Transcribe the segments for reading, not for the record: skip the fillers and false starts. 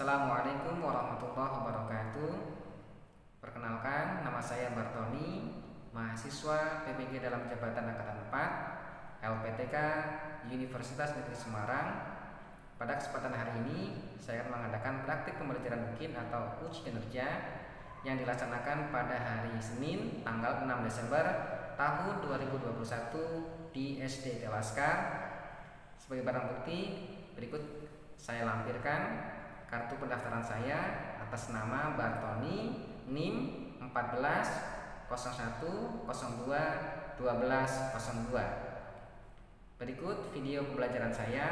Assalamualaikum warahmatullahi wabarakatuh. Perkenalkan, nama saya Bartoni, mahasiswa PPG dalam Jabatan Angkatan 4, LPTK Universitas Negeri Semarang. Pada kesempatan hari ini, saya akan mengadakan praktik pembelajaran bikin atau uji kinerja yang dilaksanakan pada hari Senin, tanggal 6 Desember tahun 2021 di SD Telaskar. Sebagai barang bukti, berikut saya lampirkan kartu pendaftaran saya atas nama Bartoni, NIM 14 01 02 12 02. Berikut video pembelajaran saya.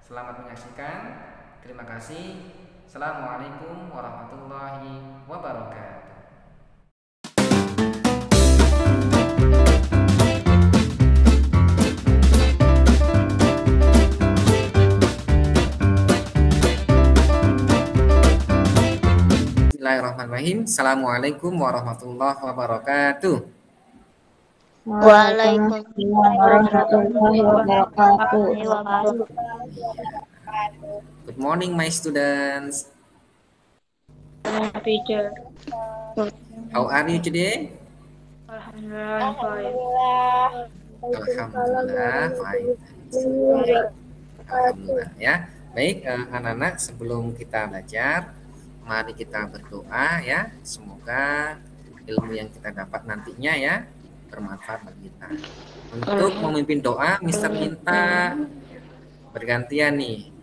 Selamat menyaksikan. Terima kasih. Assalamualaikum warahmatullahi wabarakatuh. Bismillahirrahmanirrahim. Assalamualaikum warahmatullahi wabarakatuh. Waalaikumsalam warahmatullahi wabarakatuh. Good morning, my students. Teacher. How are you today? Alhamdulillah. Alhamdulillah, fine. Alhamdulillah ya. Baik, anak-anak, sebelum kita belajar, mari kita berdoa ya. Semoga ilmu yang kita dapat nantinya ya bermanfaat bagi kita. Untuk memimpin doa, Mister minta bergantian nih.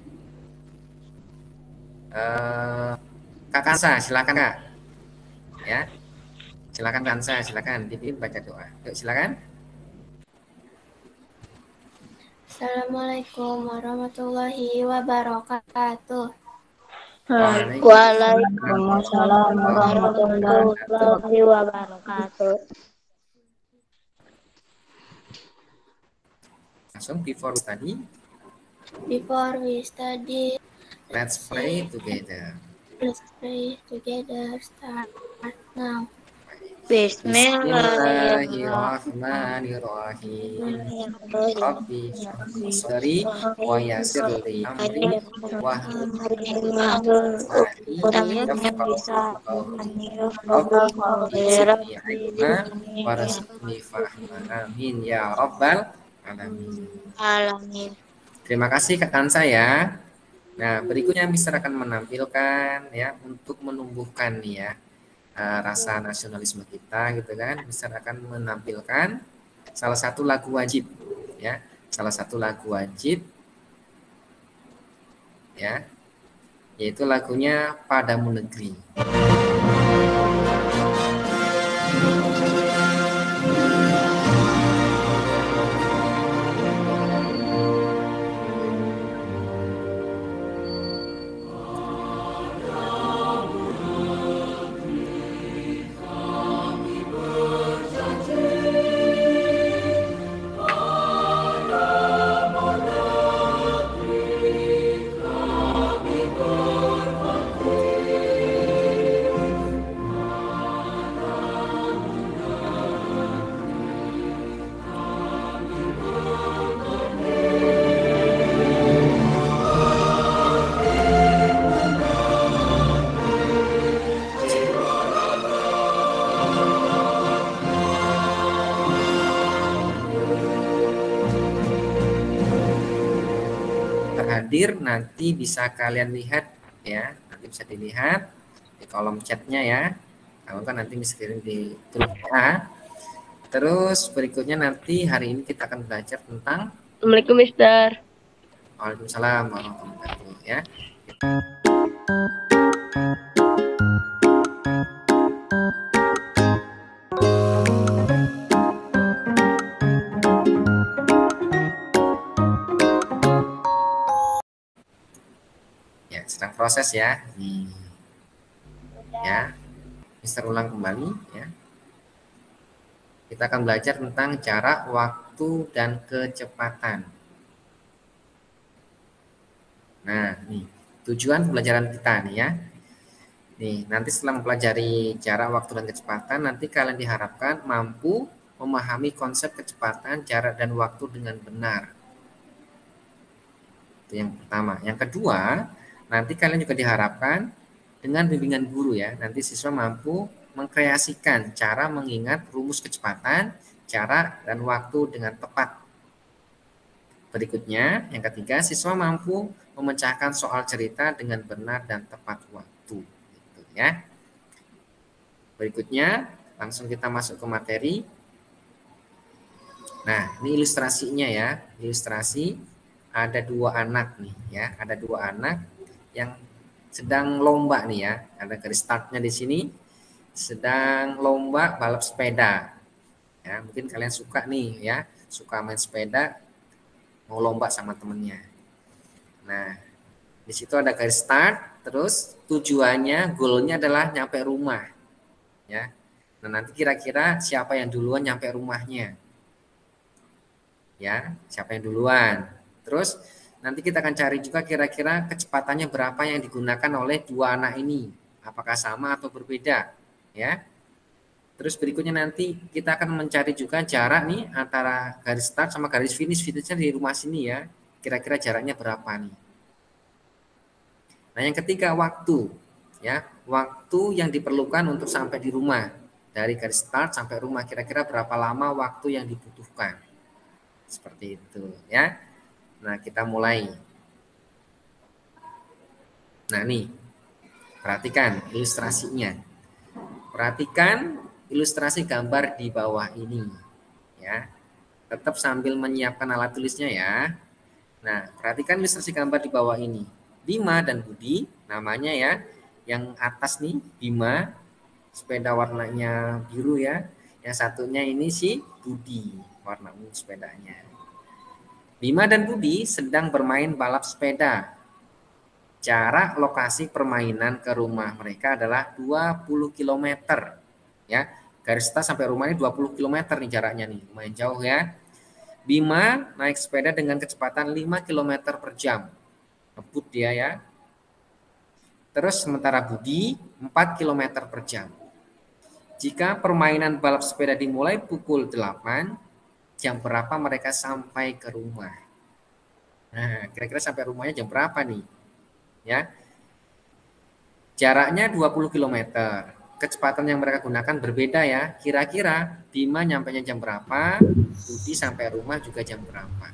Kak Kansa, silakan Kak. Ya. Silakan Kansa, silakan dipimpin baca doa. Yuk, silakan. Assalamualaikum warahmatullahi wabarakatuh. Waalaikumsalam warahmatullahi wabarakatuh. Langsung before study, Before we study, let's pray together. let's pray together. Start now. Bismillahirrahmanirrahim. Rabbi shrah li sadri wa yassir li amri wahlul 'uqdatam min lisani yafqahu qawli. Rabbi zidni ilma warzuqni fahma. Amin ya rabbal alamin. Terima kasih Kak Kansa ya. Nah, berikutnya Mister akan menampilkan ya untuk menumbuhkan nih ya rasa nasionalisme kita gitu kan. Mister akan menampilkan salah satu lagu wajib ya, salah satu lagu wajib ya, yaitu lagunya Padamu Negeri. Hadir nanti bisa kalian lihat ya, nanti bisa dilihat di kolom chatnya ya. Kalau kan nanti bisa kirim di grup ya. Terus berikutnya nanti hari ini kita akan belajar tentang Assalamualaikum Mister. Waalaikumsalam warahmatullahi wabarakatuh ya. Ya, sedang proses ya. Ya. Mister ulang kembali ya. Kita akan belajar tentang jarak, waktu, dan kecepatan. Nah, nih tujuan pembelajaran kita nih ya. Nih, nanti setelah mempelajari jarak, waktu, dan kecepatan, nanti kalian diharapkan mampu memahami konsep kecepatan, jarak, dan waktu dengan benar. Itu yang pertama. Yang kedua, Nanti kalian juga diharapkan dengan bimbingan guru ya, nanti siswa mampu mengkreasikan cara mengingat rumus kecepatan, cara dan waktu dengan tepat. Berikutnya, yang ketiga, siswa mampu memecahkan soal cerita dengan benar dan tepat waktu. Gitu ya. Berikutnya, langsung kita masuk ke materi. Nah, ini ilustrasinya ya. Ilustrasi ada dua anak nih ya. Ada dua anak yang sedang lomba nih ya. Ada garis startnya di sini. Sedang lomba balap sepeda. Ya, mungkin kalian suka nih ya, suka main sepeda, mau lomba sama temennya. Nah, di situ ada garis start, terus tujuannya, goalnya adalah nyampe rumah. Ya. Nah, nanti kira-kira siapa yang duluan nyampe rumahnya? Ya, siapa yang duluan? Terus nanti kita akan cari juga kira-kira kecepatannya berapa yang digunakan oleh dua anak ini. Apakah sama atau berbeda? Ya. Terus berikutnya nanti kita akan mencari juga jarak nih antara garis start sama garis finish. Finishnya di rumah sini ya. Kira-kira jaraknya berapa nih? Nah, yang ketiga waktu. Ya, waktu yang diperlukan untuk sampai di rumah. Dari garis start sampai rumah kira-kira berapa lama waktu yang dibutuhkan. Seperti itu ya. Nah, kita mulai. Nah, nih. Perhatikan ilustrasinya. Perhatikan ilustrasi gambar di bawah ini ya. Tetap sambil menyiapkan alat tulisnya ya. Nah, perhatikan ilustrasi gambar di bawah ini. Bima dan Budi namanya ya. Yang atas nih Bima, sepeda warnanya biru ya. Yang satunya ini si Budi, warna ungu sepedanya. Bima dan Budi sedang bermain balap sepeda. Jarak lokasi permainan ke rumah mereka adalah 20 km. Ya, garis start sampai rumah ini 20 km nih jaraknya nih, lumayan jauh ya. Bima naik sepeda dengan kecepatan 5 km per jam. Ngebut dia ya. Terus sementara Budi 4 km per jam. Jika permainan balap sepeda dimulai pukul 8, jam berapa mereka sampai ke rumah? Nah, kira-kira sampai rumahnya jam berapa nih? Ya. Jaraknya 20 km. Kecepatan yang mereka gunakan berbeda ya. Kira-kira Bima nyampainya jam berapa? Budi sampai rumah juga jam berapa?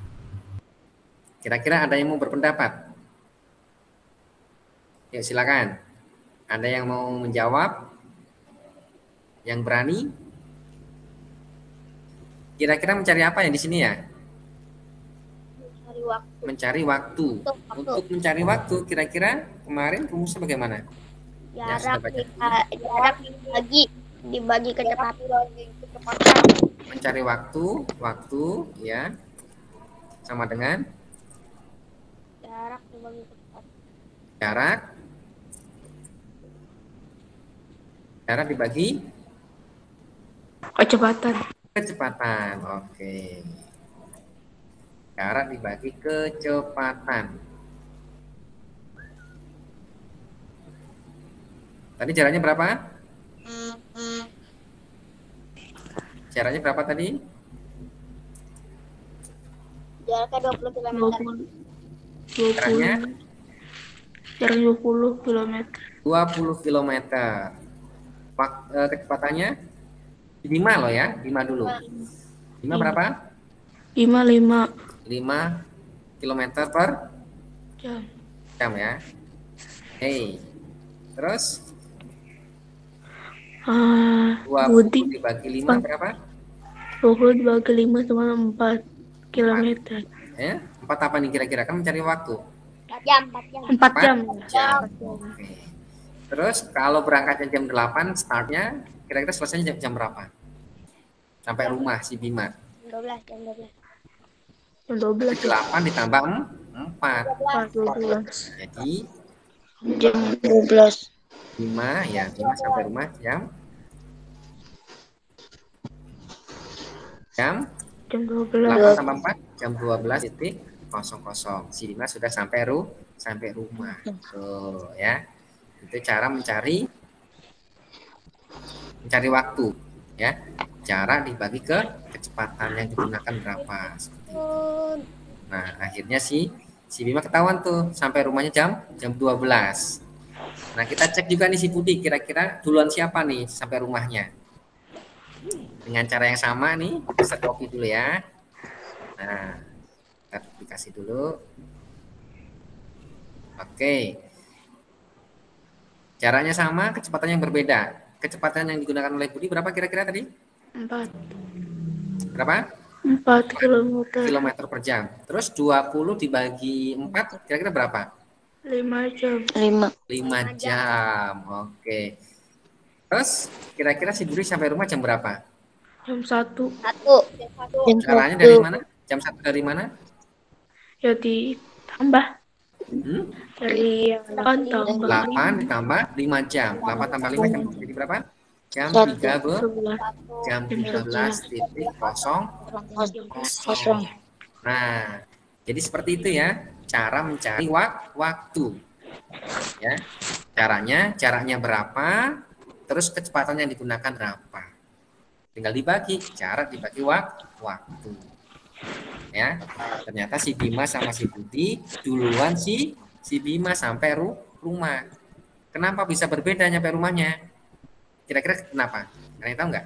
Kira-kira ada yang mau berpendapat? Ya, silakan. Ada yang mau menjawab? Yang berani? Kira-kira mencari apa yang di sini ya? Mencari waktu. Untuk mencari waktu, kira-kira kemarin rumusnya bagaimana? Jarak dibagi kecepatan. Mencari waktu ya. Sama dengan Jarak dibagi kecepatan. Jarak dibagi kecepatan. Oke. Jarak dibagi kecepatan. Tadi jaraknya berapa? Jaraknya berapa tadi? Jaraknya 20 km. Jaraknya Jarak 20 km. 20 km. Kecepatannya 5 loh ya, 5 dulu. 5 berapa? 5 km per jam ya. Hey. Terus 20 dibagi 5 berapa? 20 dibagi 5 sama 4 km. Ya, 4 apa nih kira-kira? Kan mencari waktu. 4 jam. Oke. Terus kalau berangkatnya jam 8 startnya, kira-kira selesainya jam berapa? Sampai rumah si Bima. Jam 12. 8 ditambah 4. 12. Jadi Jam 12. 5 ya, 5 sampai rumah jam 12. 8 tambah 4 jam 12.00. Si Bima sudah sampai rumah. Tuh ya. Itu cara mencari waktu ya. Jarak dibagi ke kecepatan yang digunakan berapa. Seperti itu. Nah, akhirnya si Si Bima ketahuan tuh sampai rumahnya jam 12. Nah, kita cek juga nih si Budi, kira-kira duluan siapa nih sampai rumahnya. Dengan cara yang sama nih, kita copy dulu ya. Nah, kita dikasih dulu. Oke. Caranya sama, kecepatan yang berbeda. Kecepatan yang digunakan oleh Budi berapa kira-kira tadi? 4. Berapa? 4 kilometer. Kilometer per jam. Terus 20 dibagi 4 kira-kira berapa? 5 jam. 5 jam. Oke. Terus kira-kira si Budi sampai rumah jam berapa? Jam 1. Caranya dari mana? Jam 1 dari mana? Ya ditambah. Dari yang 8 tambah 8 ditambah 5 jam. 8 tambah 5 jam jadi berapa? Jam 13.00. Nah, jadi seperti itu ya, cara mencari waktu. Ya. Caranya berapa? Terus kecepatan yang digunakan berapa? Tinggal dibagi, cara dibagi waktu. Ya. Ternyata si Bima sama si Budi duluan si Bima sampai rumah. Kenapa bisa berbeda nyampe rumahnya? Kira-kira kenapa? Kalian tahu nggak?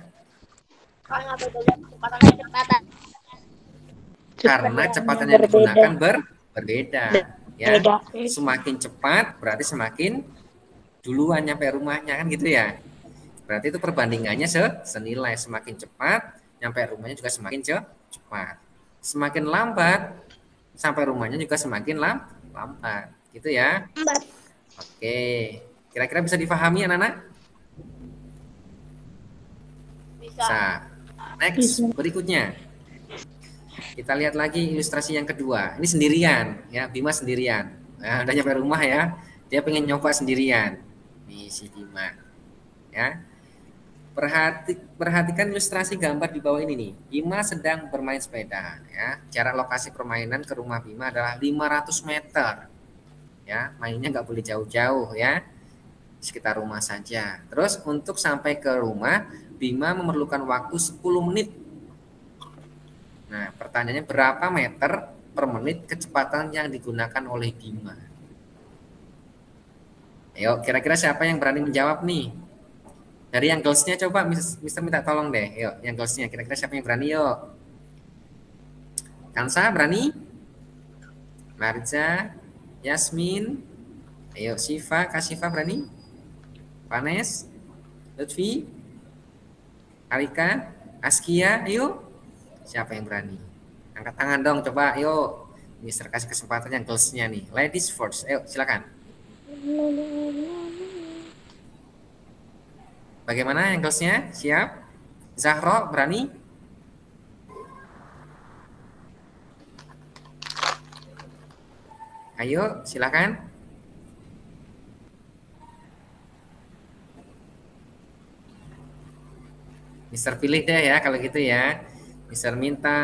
Karena kecepatan yang digunakan berbeda. Ya, semakin cepat berarti semakin duluan nyampe rumahnya kan gitu ya. Berarti itu perbandingannya senilai, semakin cepat nyampe rumahnya juga semakin cepat. Semakin lambat sampai rumahnya juga semakin lambat, gitu ya. Oke, kira-kira bisa dipahami anak-anak? Bisa. Next, berikutnya. Kita lihat lagi ilustrasi yang kedua. Ini sendirian, ya, Bima sendirian. Nah, udah nyampe rumah ya. Dia pengen nyoba sendirian. Nih si Bima. Ya. Perhatikan ilustrasi gambar di bawah ini nih. Bima sedang bermain sepeda, ya. Jarak lokasi permainan ke rumah Bima adalah 500 meter. Ya, mainnya nggak boleh jauh-jauh ya. Sekitar rumah saja. Terus untuk sampai ke rumah, Bima memerlukan waktu 10 menit. Nah, pertanyaannya berapa meter per menit kecepatan yang digunakan oleh Bima? Ayo, kira-kira siapa yang berani menjawab nih? Dari yang girls-nya coba, Mister minta tolong deh. Yuk, yang girls-nya kira-kira siapa yang berani yuk? Kansa berani? Marza, Yasmin, ayo Siva, Kak Siva berani? Vanes, Lutfi, Alika, Askia, ayo. Siapa yang berani? Angkat tangan dong, coba, yuk. Mister kasih kesempatan yang girls-nya nih. Ladies first, ayo silakan. Bagaimana yang girls-nya? Siap? Zahro, berani? Ayo, silakan. Mister pilih deh ya kalau gitu ya. Mister minta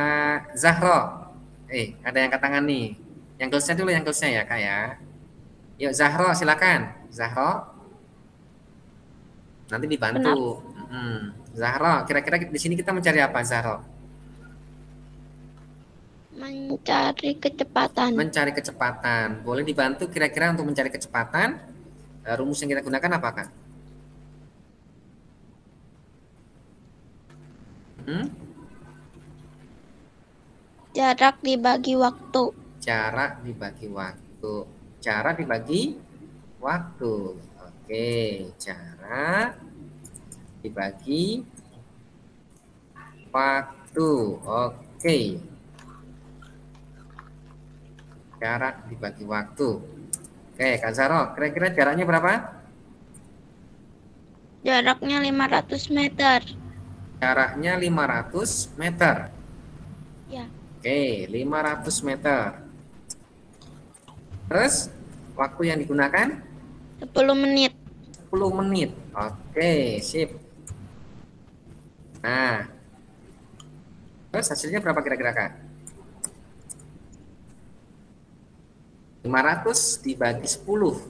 Zahro. Ada yang angkat tangan nih. Yang girls-nya dulu, yang girls-nya ya, Kak ya. Yuk Zahro, silakan. Zahro. Nanti dibantu. Zahro, kira-kira di sini kita mencari apa, Zahro? Mencari kecepatan. Mencari kecepatan. Boleh dibantu kira-kira untuk mencari kecepatan? Rumus yang kita gunakan apa, Kak? Jarak dibagi waktu. Jarak dibagi waktu. Cara dibagi waktu. Oke, cara dibagi waktu. Oke. Cara dibagi waktu. Oke, Kak Zaro, kira-kira jaraknya berapa? Jaraknya 500 meter. Jaraknya 500 meter. Ya. Oke, 500 meter. Terus, waktu yang digunakan? 10 menit. 10 menit. Oke, sip. Nah, terus hasilnya berapa kira-kira, Kak? 500 dibagi 10.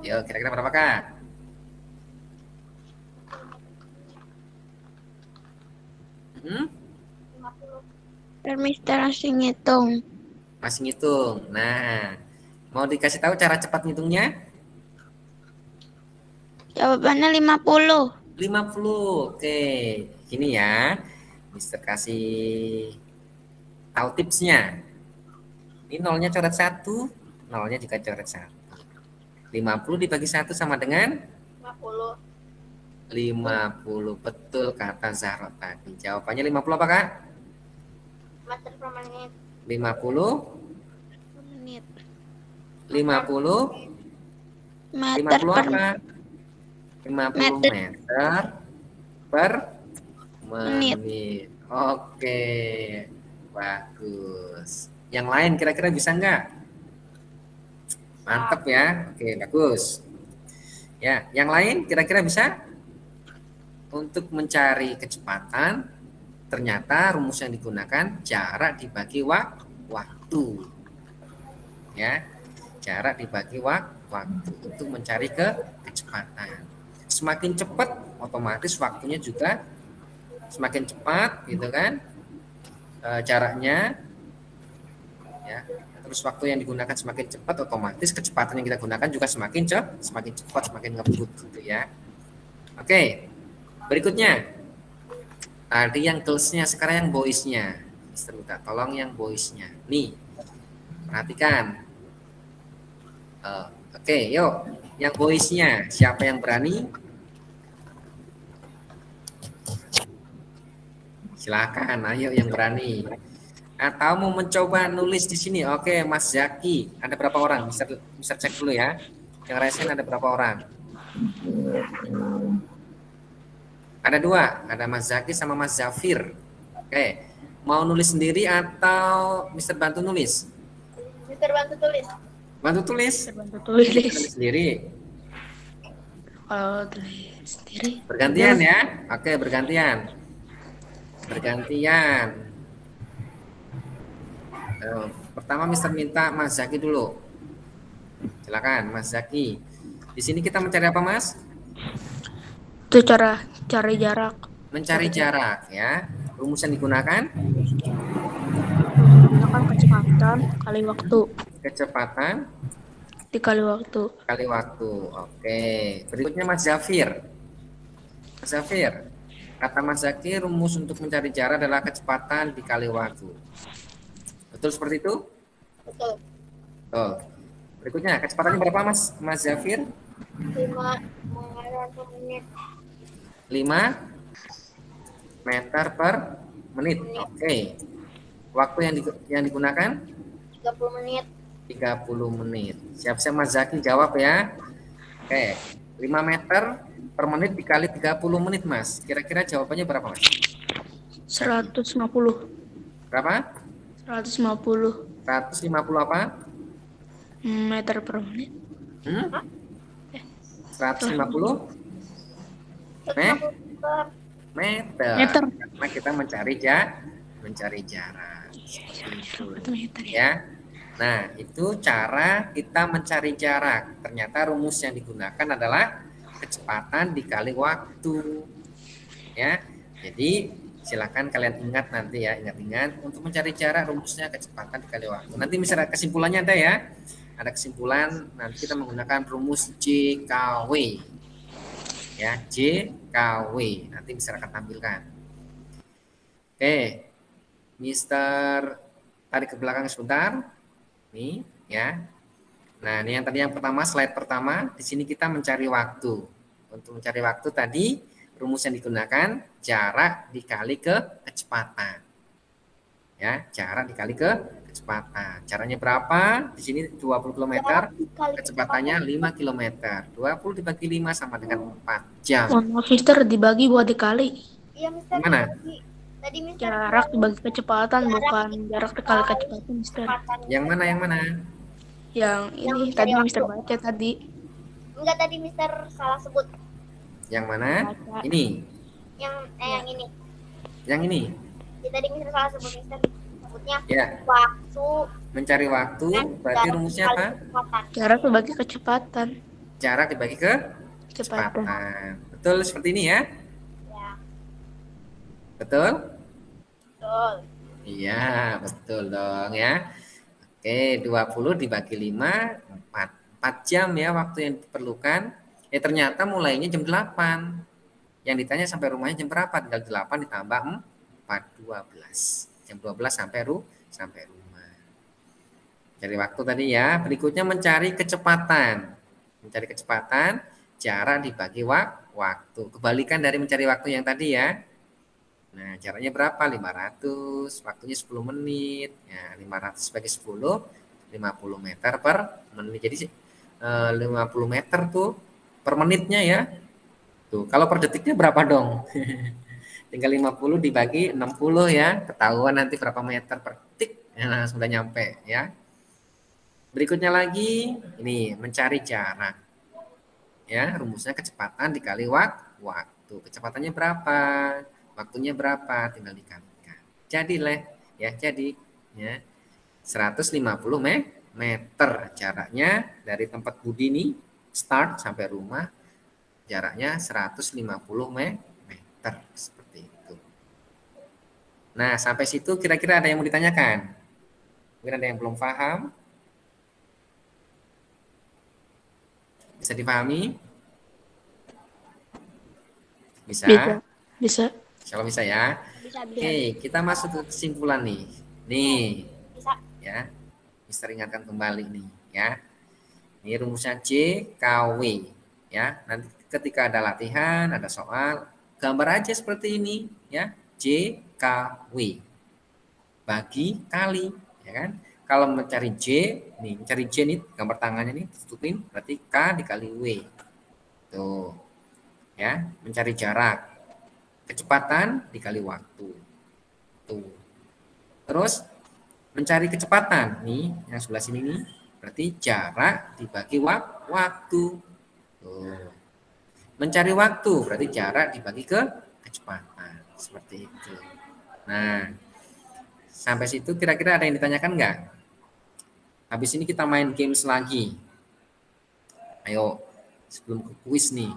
Yuk, kira-kira berapa, Kak? Mister masih ngitung. Masih ngitung. Nah, Mau dikasih tahu cara cepat ngitungnya? Jawabannya 50. 50. Oke, gini ya. Mister kasih tahu tipsnya. Ini nolnya coret 1, nolnya juga coret 1. 50 dibagi 1 sama dengan 50. 50. Betul kata Zahra tadi. Jawabannya 50 apa, Kak? Meter per menit. 50 Menit. 50 Meter 50 per apa? 50 meter per menit. Oke, bagus. Yang lain kira-kira bisa nggak? Mantap ya. Oke, bagus. Ya, yang lain kira-kira bisa? Untuk mencari kecepatan, ternyata rumus yang digunakan jarak dibagi waktu. Ya, jarak dibagi waktu untuk mencari kecepatan. Semakin cepat, otomatis waktunya juga semakin cepat, gitu kan? Jaraknya, ya. Terus waktu yang digunakan semakin cepat, otomatis kecepatan yang kita gunakan juga semakin cepat, semakin ngebut, gitu ya. Oke, berikutnya. Tadi yang girls-nya, sekarang yang boys-nya. Mister minta tolong yang boys-nya. Nih, perhatikan. Oke, yuk. Yang boys-nya, siapa yang berani? Silakan, ayo yang berani. Atau mau mencoba nulis di sini? Oke, Mas Zaki, ada berapa orang? Bisa cek dulu ya. Yang resen ada berapa orang? Ada 2, ada Mas Zaki sama Mas Zafir. Oke, mau nulis sendiri atau Mister bantu nulis? Mister bantu tulis. Bantu tulis? Bantu tulis. Tulis sendiri. Kalau tulis sendiri. Bergantian ya? Oke, bergantian. Bergantian. Pertama Mister minta Mas Zaki dulu. Silakan Mas Zaki. Di sini kita mencari apa, Mas? Itu cara cari jarak. Mencari jarak ya. Rumus yang digunakan? Gunakan kecepatan kali waktu. Kecepatan Dikali waktu. kali waktu. Oke. Berikutnya Mas Zafir. Mas Zafir, kata Mas Zaki, rumus untuk mencari jarak adalah kecepatan dikali waktu. Betul seperti itu? Betul. Betul. Berikutnya, kecepatannya berapa Mas Zafir? 5 meter per menit. 5 meter per menit. Oke. Waktu yang digunakan? 30 menit. 30 menit. Siap-siap Mas Zaki jawab ya. Oke. 5 meter per menit dikali 30 menit, Mas. Kira-kira jawabannya berapa, Mas? 150. Berapa? 150 150 apa? meter per menit. 150 meter. Karena kita mencari jarak. Ya. Nah, itu cara kita mencari jarak. Ternyata rumus yang digunakan adalah kecepatan dikali waktu. Ya. Jadi silakan kalian ingat nanti ya, ingat-ingat untuk mencari jarak rumusnya kecepatan dikali waktu. Nanti misalnya kesimpulannya ada ya. Ada kesimpulan, nanti kita menggunakan rumus JKW. Ya, JKW. Nanti bisa akan tampilkan. Oke. Mister tarik ke belakang sebentar. Nih, ya. Nah, ini yang tadi yang pertama, slide pertama, di sini kita mencari waktu. Untuk mencari waktu tadi rumus yang digunakan jarak dikali kecepatan. Ya, jarak dikali kecepatan. Caranya berapa? Di sini 20 km, kecepatannya 5 km. 20 dibagi 5 sama dengan 4 jam. Mister dibagi buat dikali. Iya, Mister. Gimana? Tadi Mister Jarak dibagi kecepatan, bukan jarak dikali kecepatan, Mister. Yang mana? Yang ini tadi Mister baca tadi. Enggak, tadi Mister salah sebut. Yang mana? Baca. Ini. Yang ini. Yang ini. Ya, tadi Mister salah sebut, Mister. Sebutnya Ya. waktu. Mencari waktu berarti rumusnya apa? Jarak dibagi kecepatan. Jarak dibagi kecepatan. Betul seperti ini ya? Ya. Betul? Betul. Iya, betul dong ya. Oke, 20 dibagi 5, 4 jam ya waktu yang diperlukan. Ternyata mulainya jam 8. Yang ditanya sampai rumahnya jam berapa? Tinggal 8 ditambah 4, 12. Jam 12 sampai rumah. Cari waktu tadi ya. Berikutnya mencari kecepatan. Mencari kecepatan, jarak dibagi waktu. Kebalikan dari mencari waktu yang tadi ya. Nah, caranya berapa? 500, waktunya 10 menit. Ya, 500 bagi 10, 50 meter per menit. Jadi 50 meter tuh per menitnya ya. Tuh, kalau per detiknya berapa dong? Tinggal 50 dibagi 60 ya. Ketahuan nanti berapa meter per detik. Nah, sudah nyampe ya. Berikutnya lagi, ini mencari jarak. Ya, rumusnya kecepatan dikali waktu. Kecepatannya berapa? Waktunya berapa? Tinggal dikalikan. Jadi ya 150 meter jaraknya dari tempat Budi nih start sampai rumah, jaraknya 150 meter seperti itu. Nah, sampai situ kira-kira ada yang mau ditanyakan? Mungkin ada yang belum paham? Bisa dipahami? Bisa? Bisa. Kalau bisa ya. Bisa. Oke, kita masuk ke kesimpulan nih. Nih, Bisa. ya. Mister ingatkan kembali nih, ya. Ini rumusnya J, K, W, ya. Nanti ketika ada latihan, ada soal, gambar aja seperti ini, ya. J, K, W. Bagi, kali, ya kan? Kalau mencari J, nih, mencari J nih, gambar tangannya nih, tutupin, berarti K dikali W. Tuh. Ya, mencari jarak. Kecepatan dikali waktu. Tuh. Terus mencari kecepatan nih yang sebelah sini nih berarti jarak dibagi waktu. Tuh. Mencari waktu berarti jarak dibagi ke kecepatan. Seperti itu. Nah, sampai situ kira-kira ada yang ditanyakan nggak? Habis ini kita main games lagi. Ayo, sebelum ke kuis nih.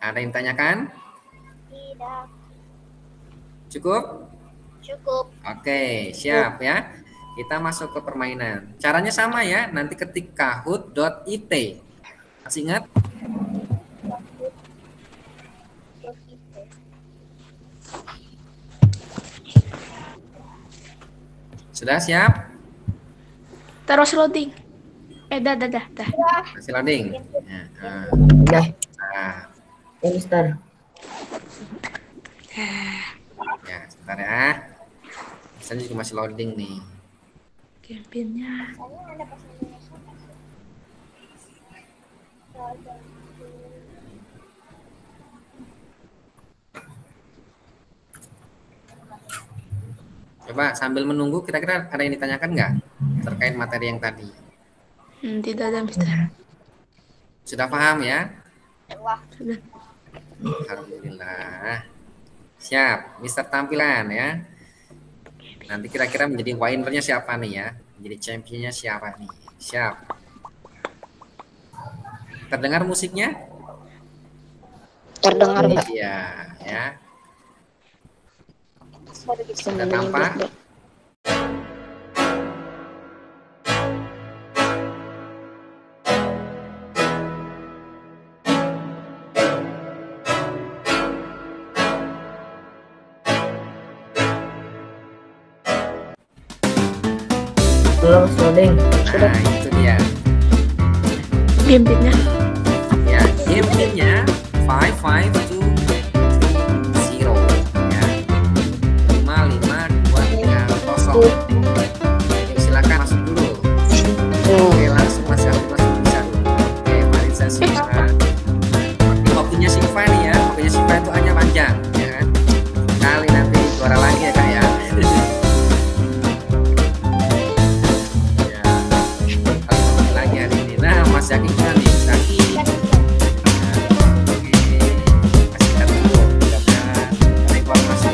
Ada yang ditanyakan? Tidak. Cukup? Cukup. Oke, siap ya. Kita masuk ke permainan. Caranya sama ya. Nanti ketik kahoot.it. Masih ingat? Sudah siap? Terus loading. Dah. Masih loading? Ya, Udah. nah, Ya, Mister. ya, sebentar ya. Misalnya juga masih loading nih. Campaignnya. Soalnya ada bahasa Indonesia. Coba sambil menunggu, kira-kira ada yang ditanyakan nggak terkait materi yang tadi? Tidak ada, Mister. Sudah paham ya? Wah. Sudah. Alhamdulillah. Siap, Mister tampilan ya. Nanti kira-kira menjadi winnernya siapa nih ya? Menjadi championnya siapa nih? Siap. Terdengar musiknya? Terdengar, Mbak. Iya, ya. Sudah Sudah tampak? Belum loading. Sudah. Nah, itu dia. Campaignnya. Ya, game pinnya 55230 ya. 55230. Jadi silakan masuk dulu. Oke, langsung Mas Aldi masuk bisa dulu. Oke, Marisa Siva. Ini waktunya Siva nih ya. Waktunya Siva itu hanya panjang, ya kan? Kali nanti juara lagi ya Kak ya. Ya. Kali lagi hari ini. Nah, Mas Zaki gimana nih? Zaki. Oke, kasih lihat dulu. Mudah-mudahan ada informasi.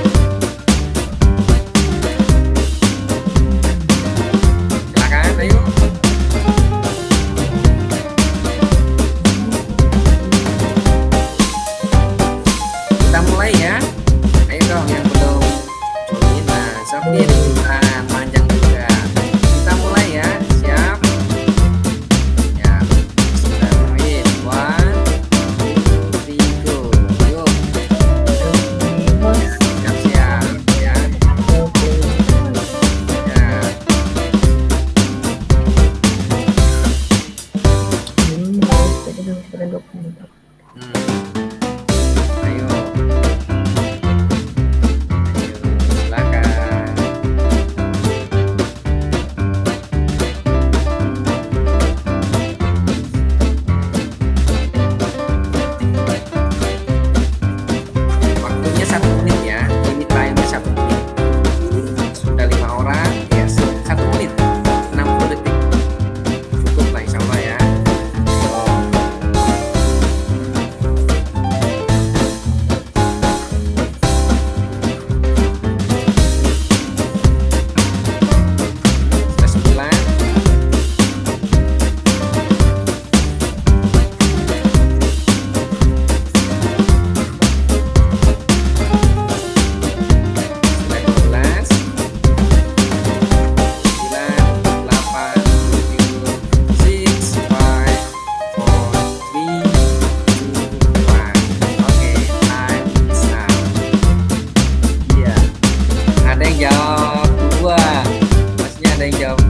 yang jawab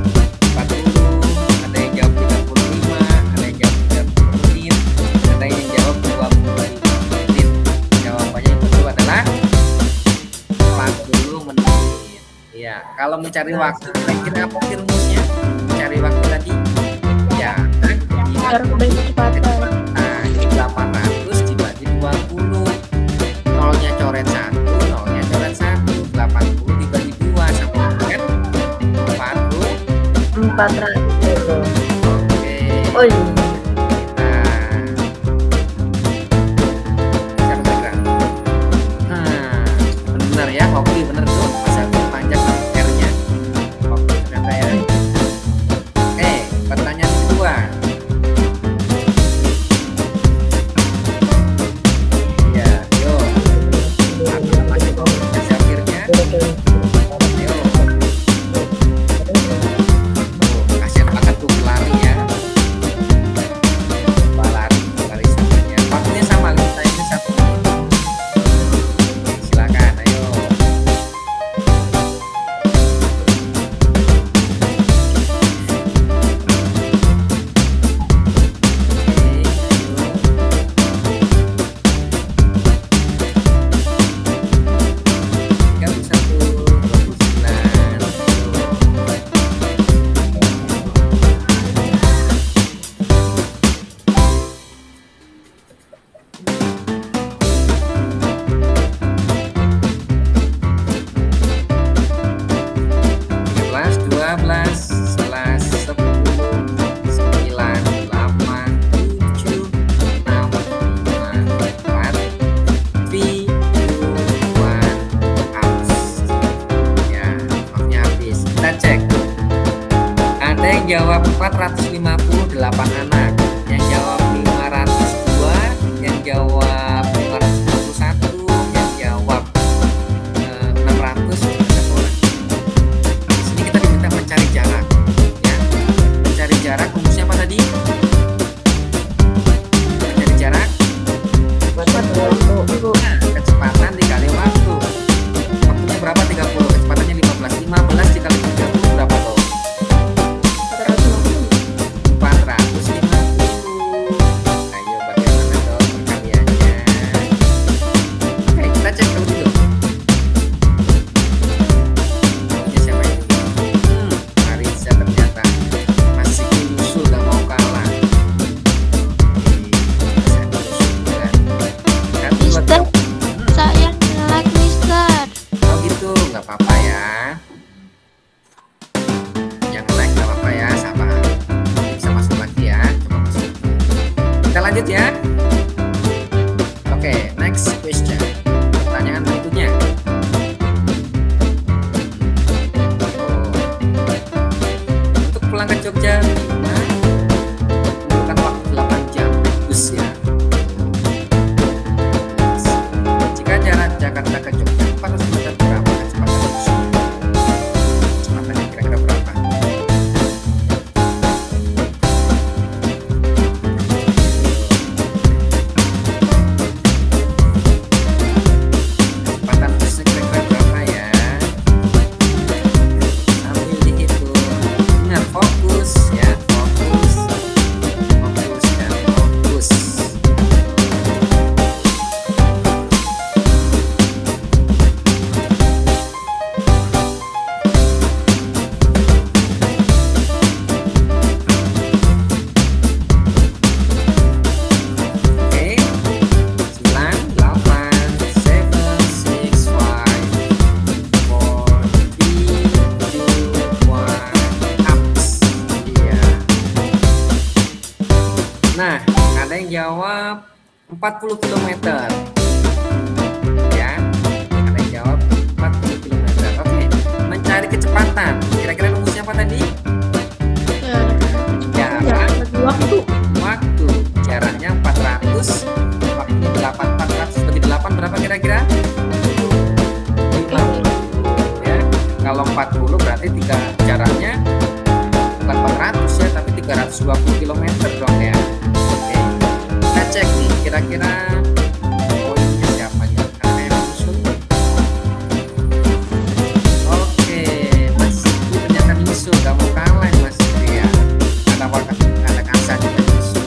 40, ada yang jawab 35, ada yang jawab 30 menit, ada yang jawab 25 menit. Jawabannya yang betul adalah 40 menit. Ya, kalau mencari waktu kira-kira apa sih rumusnya? Mencari waktu tadi? Ya, Cara bagi kecepatan. nah, ini 800 dibagi 20. Nolnya coret 1, nolnya coret 1. 80 dibagi 2 sama dengan 40. 400. Oke. Oh iya. Kita siapa kira? Nah, benar ya, Hoki benar tuh. Masa panjang R-nya. Hoki ternyata ya. Oke, pertanyaan kedua. Ya, yuk. Apa masih mau kasih akhirnya? Ayo. Kasihan banget tuh lari ya. Lari samanya. Waktunya sama, kita ini 1 menit. Oke, silakan, ayo. Oke, ayo. 458 anak, yang jawab 502, yang jawab 551, yang jawab 600 orang. Di sini kita diminta mencari jarak, ya. Mencari jarak rumusnya apa tadi? Mencari jarak kecepatan dikali waktu. Waktunya berapa? 30. Kecepatannya 15. 15 dikali 30 berapa tuh? 450. Ayo bagaimana dong perkaliannya? Oke, kita cek dulu dulu. Maunya siapa ini? Marisa ternyata masih nyusul, gak mau kalah. Bisa nyusul juga. Kan buat Mister, saya ngelak Mister. oh gitu, nggak apa-apa ya. Yang like nggak apa-apa ya, sabar. Bisa masuk lagi ya, coba masuk. Kita lanjut ya. Oke, next question. Pertanyaan berikutnya. Untuk pulang ke Jogja 5, memerlukan waktu 8 jam naik bus ya. Jika jarak Jakarta ke Jogja 400 meter berapa kecepatan busnya? Kecepatannya kira-kira berapa? Kecepatan busnya kira-kira berapa ya? Sambil dihitung. Ingat, fokus ya, fokus. Fokus dan fokus. Oke, 9, 8, 7, 6, 5, 4, 3, 2, 1, ups. Iya. Nah, ada yang jawab 40 km. Ya, ada yang jawab 40 km. Oke, mencari kecepatan. Kira-kira rumusnya apa tadi? Jarak Bagi waktu. waktu, jaraknya 400, waktunya 8. 400 bagi 8 berapa kira-kira? 50 ya. Kalau 40 berarti jaraknya bukan 400 ya, tapi 320 km dong ya. Oke, kita cek nih kira-kira poinnya siapa nih? Ada yang usul? Oke, Mas nyusul, gak mau kalah Mas ya. Ada Kansa juga nyusul,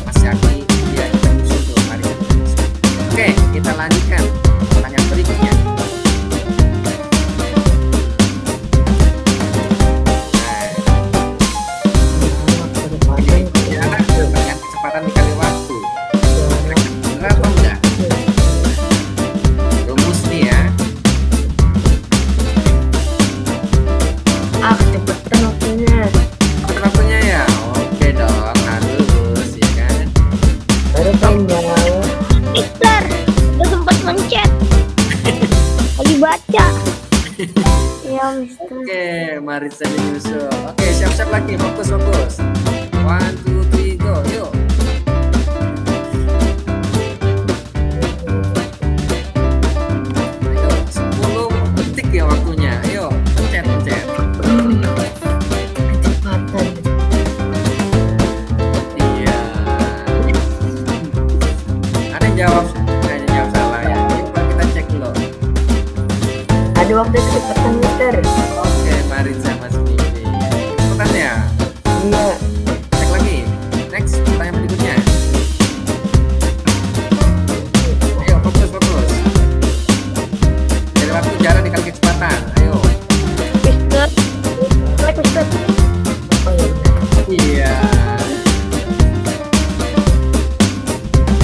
Mas Yaki dia juga nyusul tuh, mari kita nyusul. Oke, kita lanjutkan pertanyaan berikutnya. Pertanyaan kecepatan dikali waktu. Benar atau enggak? Rumus nih ya. Kecepatan waktunya. Waktunya ya. Oke dong, harus ya kan. Baru panjang. Mister, udah sempat mencet. Lagi baca. Iya, Mister. Oke, mari saya menyusul. Oke, siap-siap lagi, fokus. 1, 2, 3, go, yuk. Ayo, 10 detik ya waktunya. Ayo, pencet. Kecepatan. Iya. Ada yang jawab, kayaknya jawab salah ya. Coba kita cek dulu. Ada waktu kecepatan Mister. Oke, mari saya Mas Bibi. Cepetan ya. Iya. Cek lagi. Next, pertanyaan berikutnya. Ayo, fokus. Dari waktu jarak dikali kecepatan. Ayo. Mister. Like Mister. Oh iya. Iya.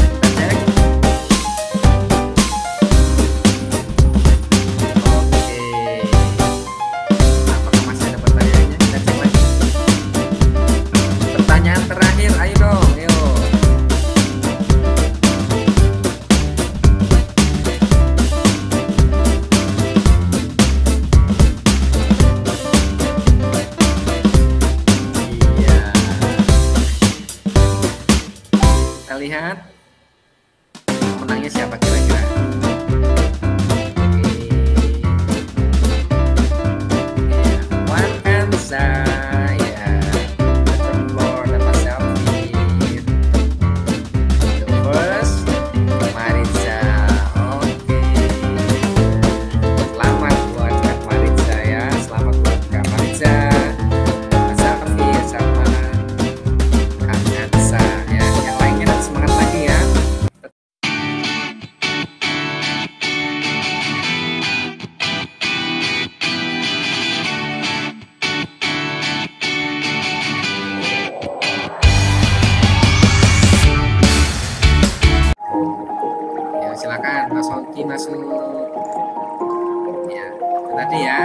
Kita cek. Oke. Apakah masih ada pertanyaannya? Kita cek lagi. Pertanyaan terakhir, ayo dong, ayo. Iya. Kita lihat pemenangnya siapa kira-kira. Oke. Ya, Wan Kansa ya. Terlor dan Mas Syafir. The first Maritza. Oke. Selamat buat Kak Maritza ya. Selamat buat Kak Maritza. Mas Syafir sama Kak Kansa ya. Yang lainnya nanti semangat lagi ya. Ya, silakan Mas Hoki masuk. Ya, itu tadi ya.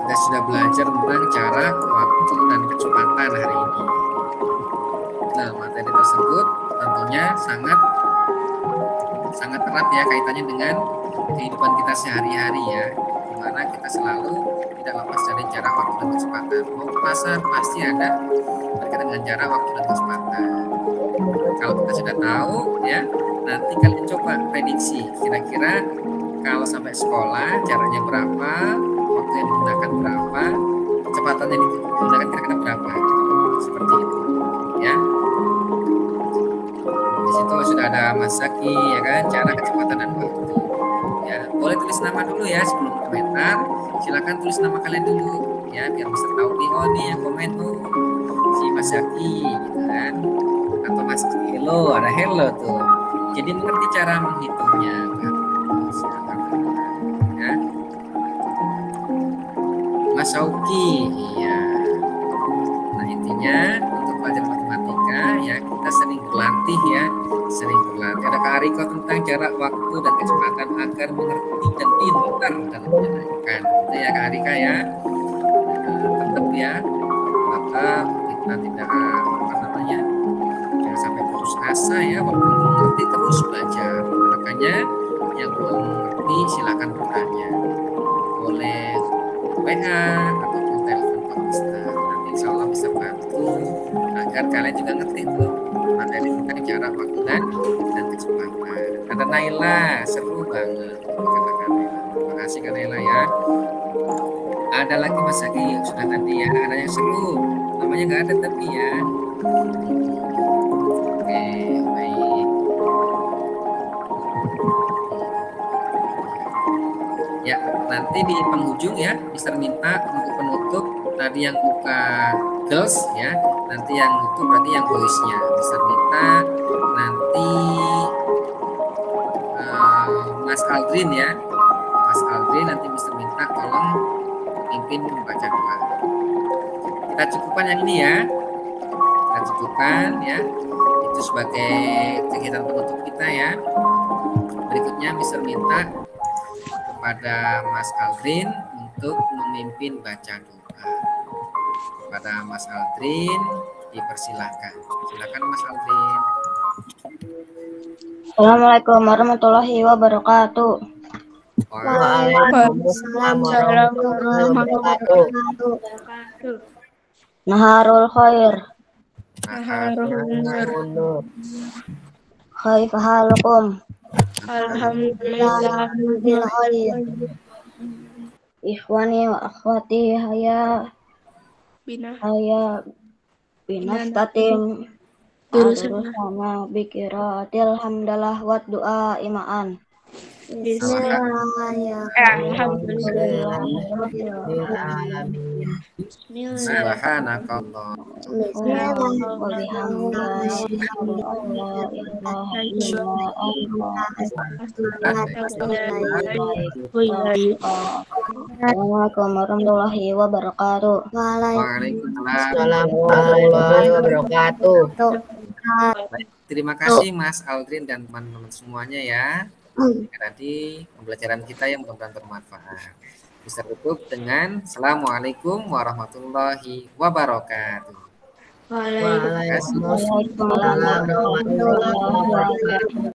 Kita sudah belajar tentang cara, waktu, dan kecepatan hari ini. Nah, materi tersebut tentunya sangat erat ya kaitannya dengan kehidupan kita sehari-hari ya, dimana kita selalu tidak lepas dari cara, waktu, dan kecepatan. Mau ke pasar pasti ada berkaitan dengan cara, waktu, dan kecepatan. Kalau kita sudah tahu ya, nanti kalian coba prediksi kira-kira kalau sampai sekolah caranya berapa, waktu yang digunakan berapa, kecepatan yang digunakan kira-kira berapa, seperti itu ya. Di situ sudah ada Mas Zaki ya kan, cara, kecepatan, dan waktu ya. Boleh tulis nama dulu ya sebelum komentar. Silakan tulis nama kalian dulu ya, biar bisa tahu nih, oh nih yang komen tuh si Mas Zaki gitu kan, atau Mas Hello, ada Hello tuh, jadi mengerti cara menghitungnya kan. Silakan ya. Mas Sauki, iya. Nah intinya untuk belajar matematika ya kita sering berlatih ya, Ada Kak Ariko tentang jarak, waktu, dan kecepatan agar mengerti dan pintar dalam menjalankan. Itu ya Kak Arika ya. Tetap ya, tetap kita tidak jangan sampai putus asa ya, walaupun belum mengerti terus belajar. Makanya yang belum mengerti silakan bertanya, boleh WA ataupun telepon Pak Mister. Nanti insya Allah bisa bantu agar kalian juga ngerti tuh materi tentang jarak, waktu, dan kecepatan. Kata Naila, seru banget kata Naila. Terima kasih Kak Naila ya. Ada lagi Mas Zaki sudah tadi ya, ada yang seru, namanya nggak ada tapi ya. Oke, baik. Ya, nanti di penghujung ya, Mister minta untuk penutup tadi yang buka girls ya, nanti yang itu berarti yang boysnya. Bisa minta nanti Mas Aldrin ya, Mas Aldrin nanti bisa minta tolong pimpin membaca doa. Kita cukupkan yang ini ya, kita cukupkan ya, itu sebagai kegiatan penutup kita ya. Berikutnya bisa minta kepada Mas Aldrin untuk memimpin baca doa. Kepada Mas Aldrin dipersilahkan. Silakan Mas Aldrin. Assalamualaikum warahmatullahi wabarakatuh. Waalaikumsalam warahmatullahi wabarakatuh. Naharul khair. Nur. Kaifa halukum? Alhamdulillah. Bil khair. Ikhwani wa akhwati haya Bina. binastatim sama bikiratil hamdalah wa du'a imaan. Subhanakallah. Wa Assalamualaikum warahmatullahi wabarakatuh. Waalaikumsalam. Warahmatullahi wabarakatuh. Terima kasih Mas Aldrin dan teman-teman semuanya ya. Tadi pembelajaran kita yang mudah-mudahan bermanfaat. Bisa tutup dengan Assalamualaikum warahmatullahi wabarakatuh. Waalaikumsalam warahmatullahi wabarakatuh.